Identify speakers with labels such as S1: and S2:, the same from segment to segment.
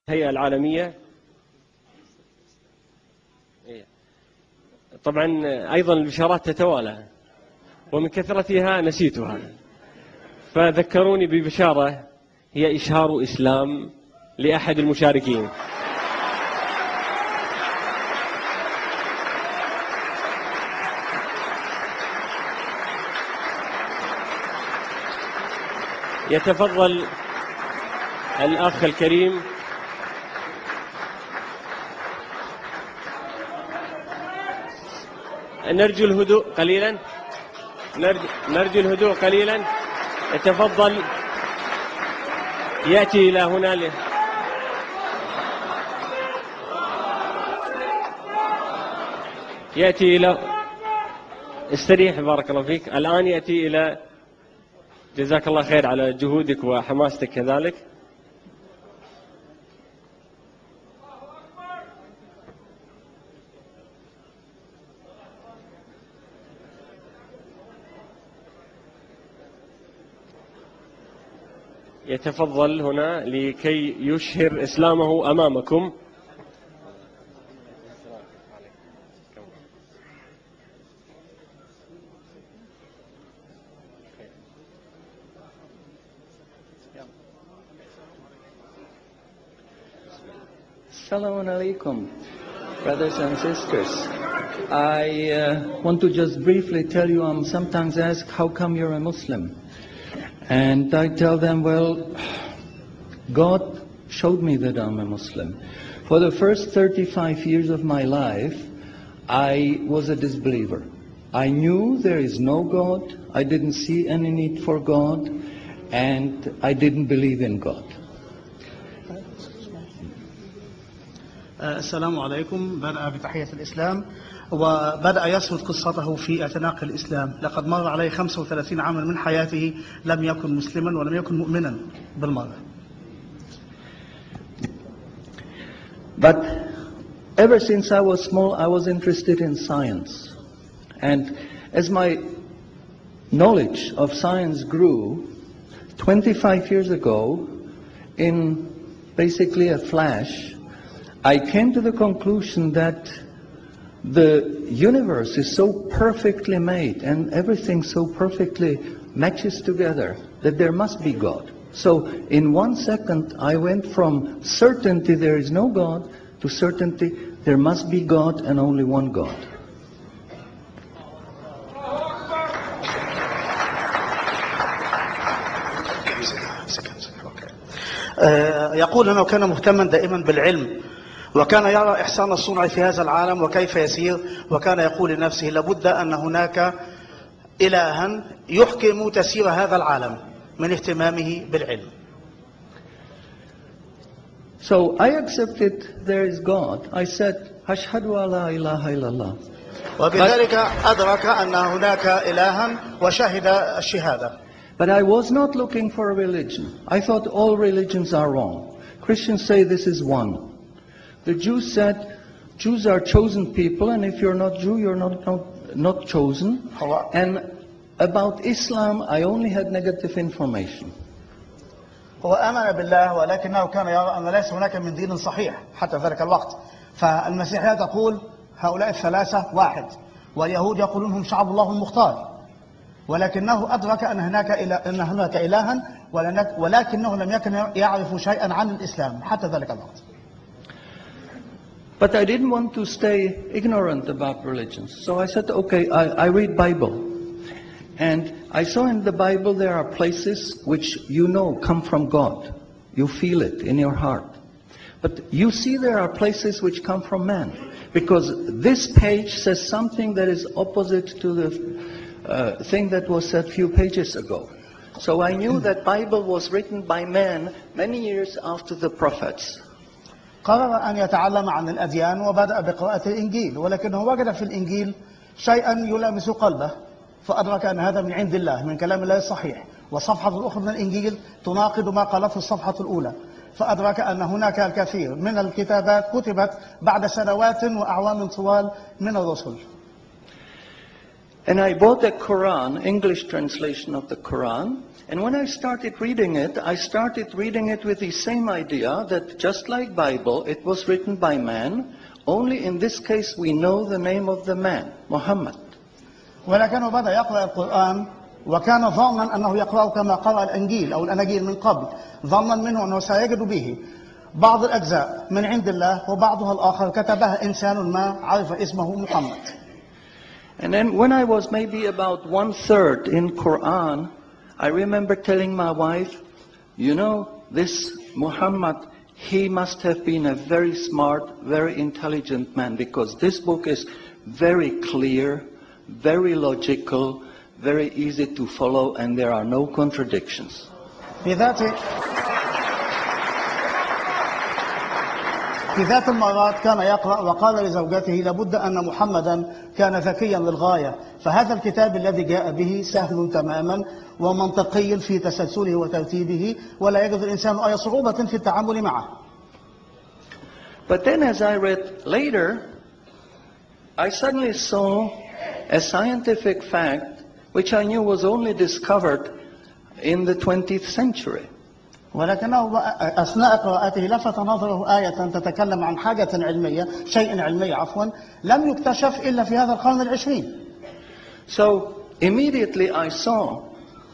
S1: الهيئة العالمية. طبعا أيضا البشارات تتوالى ومن كثرتها نسيتها، فذكروني ببشارة هي إشهار إسلام لأحد المشاركين. يتفضل الأخ الكريم. نرجو الهدوء قليلا، نرجو الهدوء قليلا. يتفضل يأتي إلى هنا يأتي إلى استريح بارك الله فيك. الآن يأتي إلى جزاك الله خير على جهودك وحماستك كذلك. يتفضل هنا لكي يشهر إسلامه أمامكم.
S2: Assalamu alaikum, brothers and sisters. I want to just briefly tell you, I'm sometimes asked, how come you're a Muslim? And I tell them, well, God showed me that I'm a Muslim. For the first 35 years of my life, I was a disbeliever. I knew there is no God, I didn't see any need for God, and I didn't believe in God.
S3: السلام عليكم. بدأ بتحية الإسلام وبدأ يسرد قصته في اعتناق الإسلام. لقد مر عليه 35 عاما من حياته لم يكن مسلما ولم يكن مؤمنا بالمرة.
S2: But ever since I was small, I was interested in science. And as my knowledge of science grew, 25 years ago, in basically a flash, I came to the conclusion that the universe is so perfectly made and everything so perfectly matches together that there must be God. So in 1 second I went from certainty there is no God to certainty there must be God and only one God.
S3: يقول أنه كان مهتما دائما بالعلم وكان يرى إحسان الصنع في هذا العالم وكيف يسير، وكان يقول لنفسه لابد أن هناك إلها يحكم تسير هذا العالم من اهتمامه بالعلم.
S2: So I accepted there is God. I said أشهد أن لا إله إلا الله.
S3: وبذلك أدرك أن هناك إلها وشهد الشهادة.
S2: But I was not looking for a religion. I thought all religions are wrong. Christians say this is one. The Jews said, Jews are chosen people, and if you're not Jew, you're not chosen. And about Islam, I only had negative information.
S3: هو آمن بالله ولكنه كان يرى أن ليس هناك من دين صحيح حتى ذلك الوقت. فالمسيحية تقول هؤلاء الثلاثة واحد، واليهود يقولون هم شعب الله المختار، ولكنه أدرك أن هناك إلها ولكنه لم يكن يعرف شيئا عن الإسلام حتى ذلك الوقت.
S2: But I didn't want to stay ignorant about religions. So I said, okay, I read Bible. And I saw in the Bible there are places which you know come from God. You feel it in your heart. But you see there are places which come from man. Because this page says something that is opposite to the thing that was said a few pages ago. So I knew that Bible was written by man many years after the prophets.
S3: قرر أن يتعلم عن الأديان وبدأ بقراءة الإنجيل، ولكنه وجد في الإنجيل شيئا يلامس قلبه فأدرك أن هذا من عند الله، من كلام الله الصحيح، والصفحة الأخرى من الإنجيل تناقض ما قالته الصفحة الأولى، فأدرك أن هناك الكثير من الكتابات كتبت بعد سنوات وأعوام طوال من الرسل.
S2: And I bought a Quran, English translation of the Quran. And when I started reading it with the same idea that just like Bible, it was written by man. Only in this case we know the name of the man, Muhammad.
S3: ولكنه بدأ يقرأ القرآن وكان ظانا أنه يقرأ كما قرأ الإنجيل أو الأناجيل من قبل، ظنا منه أنه سيجد به بعض الأجزاء من عند الله وبعضها الآخر كتبها إنسان ما عرف اسمه محمد.
S2: And then when I was maybe about 1/3 in Quran, I remember telling my wife, you know, this Muhammad, he must have been a very smart, very intelligent man, because this book is very clear, very logical, very easy to follow, and there are no contradictions.
S3: في ذات المرات كان يقرأ وقال لزوجته لابد أن محمدا كان ذكيا للغاية، فهذا الكتاب الذي جاء به سهل تماما ومنطقي في تسلسله وترتيبه، ولا يجد الإنسان أي صعوبة في التعامل معه.
S2: But then as I read later, I suddenly saw a scientific fact which I knew was only discovered in the 20th century.
S3: ولكنه أثناء قراءته لفت نظره آية تتكلم عن حاجة علمية، شيء علمي عفوا، لم يكتشف إلا في هذا القرن العشرين.
S2: So immediately I saw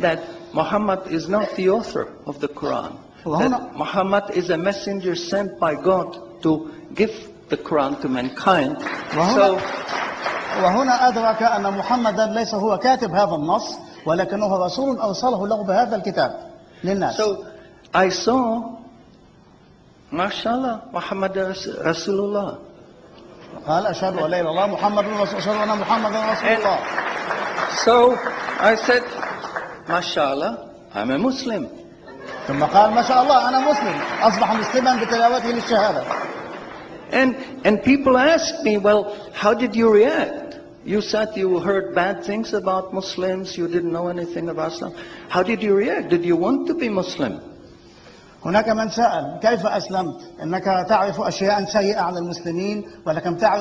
S2: that Muhammad is not the author of the Quran. That Muhammad is a messenger sent by God to give the Quran to mankind.
S3: وهنا أدرك أن محمدا ليس هو كاتب هذا النص، ولكنه رسول أوصله له بهذا الكتاب للناس.
S2: So I saw, mashallah, Muhammad Rasulullah.
S3: قال أشهد أن لا إله إلا الله محمد رسول أشهد أن محمدا رسول الله.
S2: So I said, mashallah, I'm a Muslim.
S3: ثم قال ما شاء الله أنا مسلم، أصبح مسلما بتلاوته للشهادة.
S2: And people asked me, well, how did you react? You said you heard bad things about Muslims, you didn't know anything about Islam. How did you react? Did you want to be Muslim?
S3: هناك من سأل كيف أسلمت؟ إنك تعرف أشياء سيئة عن المسلمين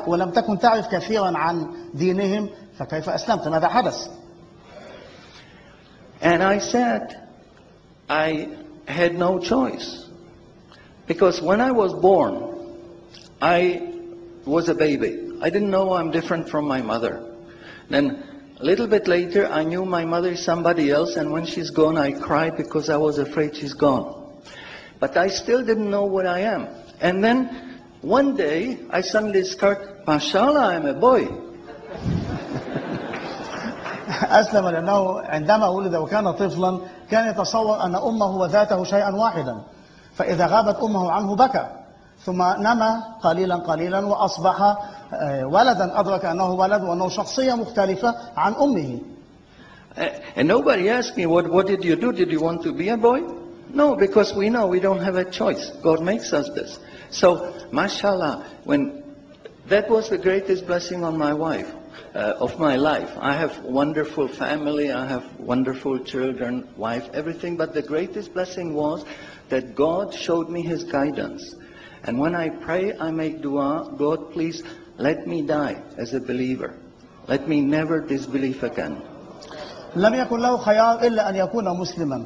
S3: ولم تكن تعرف كثيرا عن دينهم، فكيف أسلمت؟ ماذا حدث؟
S2: And I said, I had no choice. Because when I was born, I was a baby. I didn't know I'm different from my mother. Then a little bit later, I knew my mother is somebody else, and when she's gone, I cried because I was afraid she's gone. But I still didn't know what I am. And then one day, I suddenly discovered, mashallah, I'm a boy.
S3: أسلم لأنه عندما ولد وكان طفلا كان يتصور أن أمه وذاته شيئا واحدا، فإذا غابت أمه عنه بكى، ثم نما قليلا قليلا وأصبح ولدا، أدرك أنه ولد وأنه شخصية مختلفة عن أمه.
S2: And nobody asked me, what did you do? Did you want to be a boy? No, because we know we don't have a choice. God makes us this. So, mashallah, that was the greatest blessing on my wife, of my life. I have wonderful family, I have wonderful children, wife, everything. But the greatest blessing was that God showed me His guidance. And when I pray, I make dua, God, please let me die as a believer. Let me never disbelieve again.
S3: لم يكن له خيار إلا أن يكون مسلما،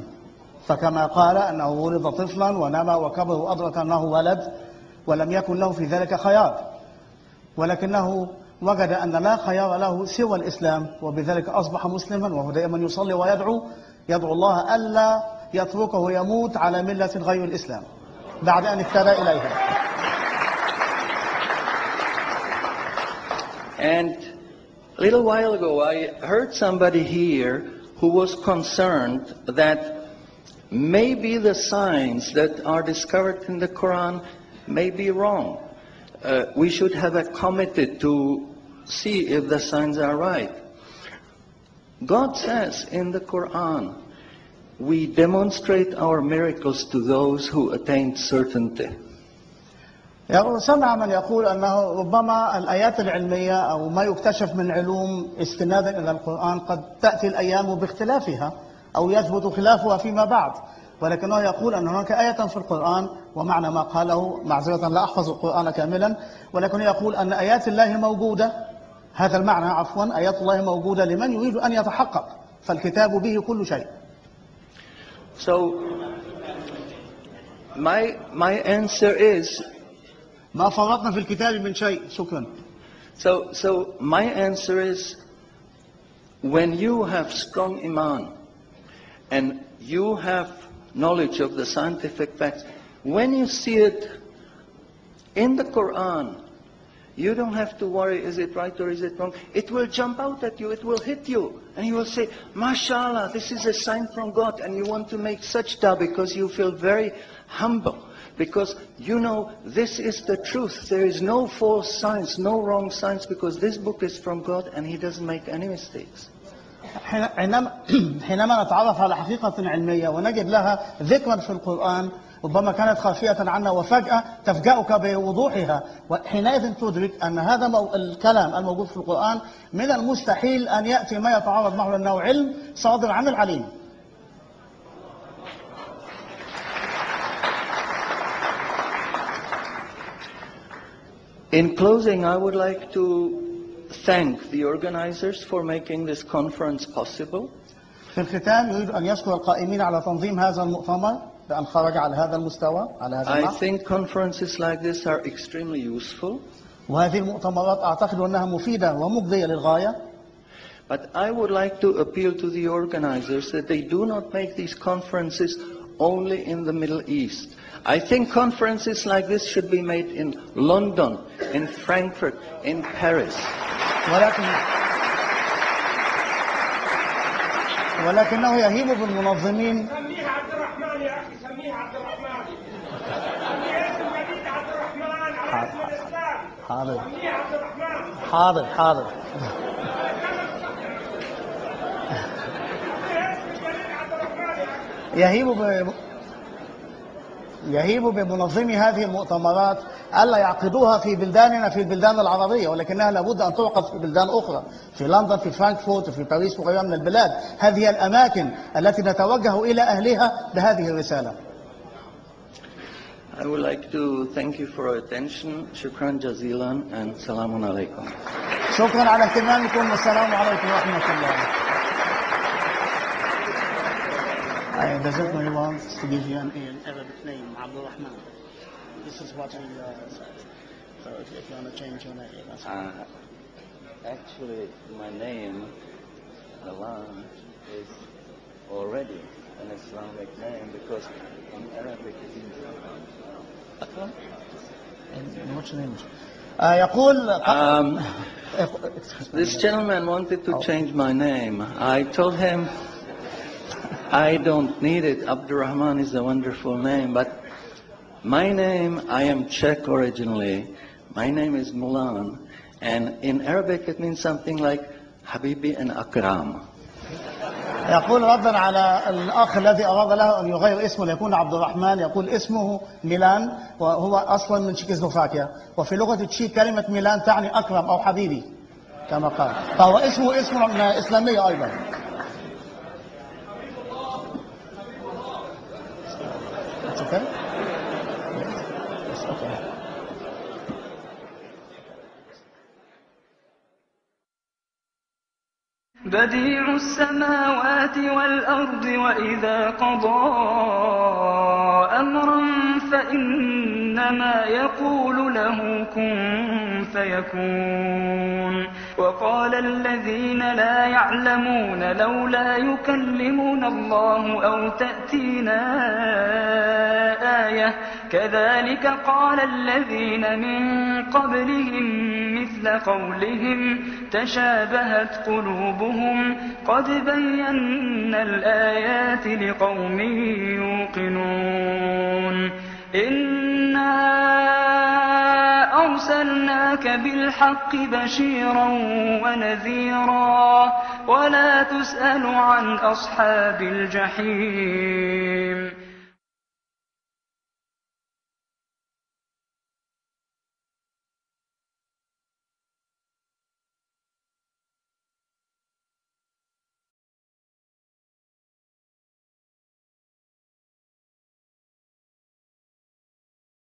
S3: فكما قال أنه ولد طفلا ونما وكبر وأدرك أنه ولد، ولم يكن له في ذلك خيار، ولكنه وجد أن لا خيار له سوى الإسلام، وبذلك أصبح مسلما، وهو دائما يصلي ويدعو الله ألا يتركه يموت على ملة غير الإسلام بعد أن اهتدى إليها.
S2: And a little while ago, I heard somebody here who was concerned that maybe the signs that are discovered in the Quran may be wrong. We should have a committee to see if the signs are right. God says in the Quran, we demonstrate our miracles to those who attained certainty.
S3: سمع من يقول أنه ربما الآيات العلمية أو ما يكتشف من علوم استنادا إلى القرآن قد تأتي الأيام باختلافها أو يثبت خلافها فيما بعد، ولكنه يقول أن هناك آية في القرآن، ومعنى ما قاله معذرة لا أحفظ القرآن كاملا، ولكنه يقول أن آيات الله موجودة، هذا المعنى عفوا آيات الله موجودة لمن يريد أن يتحقق، فالكتاب به كل شيء.
S2: So my answer is
S3: ما فرطنا في الكتاب من شيء. شكرا.
S2: So my answer is, when you have strong iman and you have knowledge of the scientific facts, when you see it in the Quran, you don't have to worry, is it right or is it wrong? It will jump out at you, it will hit you, and you will say, MashaAllah, this is a sign from God, and you want to make sajda because you feel very humble, because you know this is the truth. There is no false science, no wrong science, because this book is from God and He doesn't make any mistakes.
S3: حينما نتعرف على حقيقة علمية ونجد لها ذكرا في القرآن ربما كانت خافية عنا وفجأة تفجأك بوضوحها، وحينئذ تدرك أن هذا الكلام الموجود في القرآن من المستحيل أن يأتي ما يتعارض معه، لأنه علم صادر عن العليم.
S2: In closing, I would like to thank the organizers for making this conference possible.
S3: في الختام يريد أن يشكر القائمين على تنظيم هذا المؤتمر بأن خرج على هذا المستوى، على هذا
S2: I
S3: النحو.
S2: think conferences like this are extremely useful.
S3: وهذه المؤتمرات أعتقد أنها مفيدة ومجدية للغاية.
S2: But I would like to appeal to the organizers that they do not make these conferences only in the Middle East. I think conferences like this should be made in London, in Frankfurt, in Paris.
S3: ولكنه يهيب بالمنظمين.
S4: سميه عبد الرحمن يا أخي، سميه عبد الرحمن. سميه اسم جديد عبد الرحمن على اسم الإسلام.
S3: حاضر.
S4: سميه عبد الرحمن.
S3: حاضر حاضر. يهيب بمنظمي هذه المؤتمرات ألا يعقدوها في بلداننا، في البلدان العربية، ولكنها لابد أن تعقد في بلدان أخرى، في لندن، في فرانكفورت، في باريس وغيرها من البلاد. هذه الأماكن التي نتوجه إلى أهلها بهذه الرسالة.
S2: I would like to thank you for your attention. Shukran jazilan and salamun alaikum.
S3: شكرا على اهتمامكم والسلام عليكم ورحمة الله. The gentleman wants to give you an Arabic name, Abdul Rahman. This is what he said. So if you want to change your name.
S2: Actually, my name, Alam, is already an Islamic name because in Arabic it means Akram.
S3: And what's your name? يقول
S2: This gentleman wanted to change my name. I told him I don't need it. Abdurrahman is a wonderful name, but my name, I am Czech originally. My name is Mulan, and in Arabic it means something like Habibi and Akram.
S3: يقول ردا على الأخ الذي أراد له أن يغير اسمه ليكون عبد الرحمن، يقول اسمه ميلان وهو أصلا من تشيكوسلوفاكيا، وفي لغة التشيك كلمة ميلان تعني أكرم أو حبيبي كما قال، فهو اسمه اسم إسلامي أيضا. Okay? Yes, okay.
S5: بديع السماوات والأرض وإذا قضى أمرا فإنما يقول له كن فيكون. وقال الذين لا يعلمون لولا يكلمنا الله أو تأتينا آية كذلك قال الذين من قبلهم مثل قولهم تشابهت قلوبهم قد بينا الآيات لقوم يوقنون. إنا أرسلناك بالحق بشيرا ونذيرا ولا تسأل عن أصحاب الجحيم.